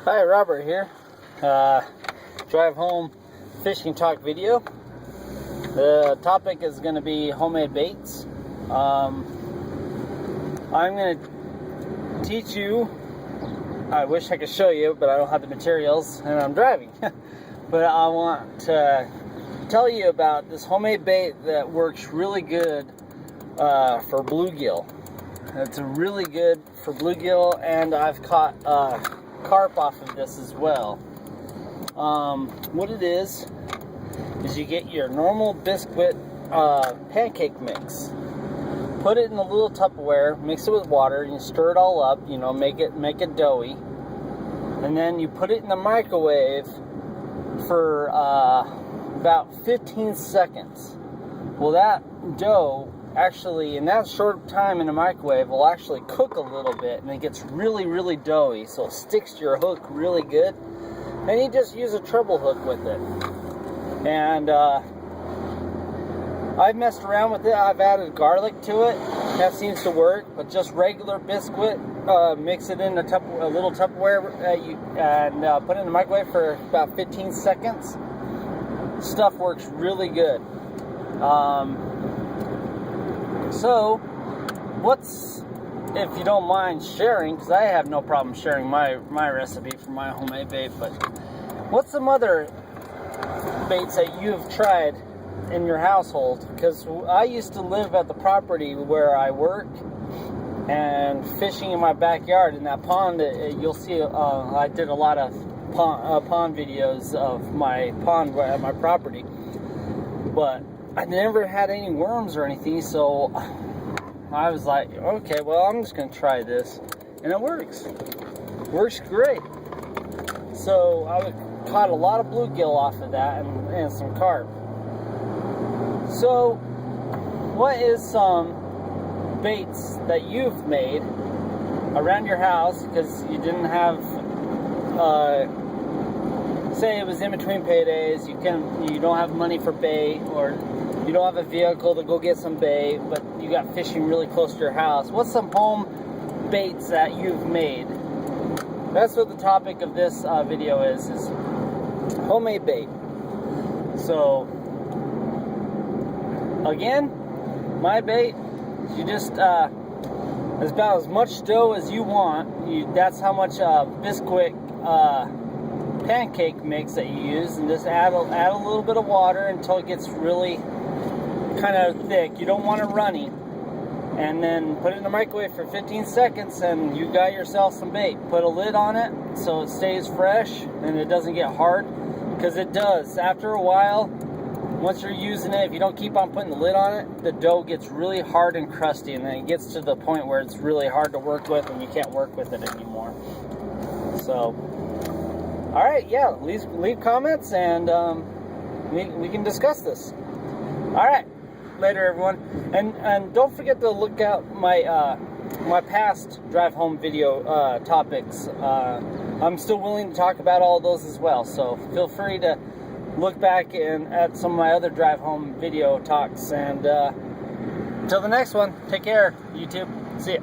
Hi, Robert here. Drive home fishing talk video. The topic is going to be homemade baits. I'm going to teach you. I wish I could show you, but I don't have the materials and I'm driving. But I want to tell you about this homemade bait that works really good for bluegill. It's really good for bluegill, and I've caught carp off of this as well. What it is you get your normal Bisquick pancake mix, put it in a little Tupperware, mix it with water, and you stir it all up, you know, make it doughy, and then you put it in the microwave for about 15 seconds. Well, that dough actually, in that short time in the microwave, will actually cook a little bit, and it gets really doughy, so it sticks to your hook really good. And you just use a treble hook with it. And I've messed around with it. I've added garlic to it. That seems to work. But just regular Bisquick, mix it in a little Tupperware and put it in the microwave for about 15 seconds. Stuff works really good. So, if you don't mind sharing, because I have no problem sharing my recipe for my homemade bait, but what's some other baits that you've tried in your household? Because I used to live at the property where I work, and fishing in my backyard in that pond, you'll see I did a lot of pond videos of my pond at my property, but I never had any worms or anything, so I was like, okay, well, I'm just going to try this. And it works. Works great. So I caught a lot of bluegill off of that and some carp. So what is some baits that you've made around your house because you didn't have, say it was in between paydays, you don't have money for bait, or you don't have a vehicle to go get some bait, but you got fishing really close to your house? What's some home baits that you've made? That's what the topic of this video is homemade bait. So, again, my bait, you just, it's about as much dough as you want. That's how much Bisquick pancake mix that you use, and just add a little bit of water until it gets really kind of thick. You don't want it runny. And then put it in the microwave for 15 seconds and you got yourself some bait. Put a lid on it so it stays fresh and it doesn't get hard, because it does. After a while, once you're using it, if you don't keep on putting the lid on it, the dough gets really hard and crusty, and then it gets to the point where it's really hard to work with and you can't work with it anymore. So, alright, yeah, leave comments and we can discuss this. Alright, later everyone. And don't forget to look out my my past drive home video topics. I'm still willing to talk about all of those as well, so feel free to look back at some of my other drive home video talks. And until the next one, take care, YouTube. See ya.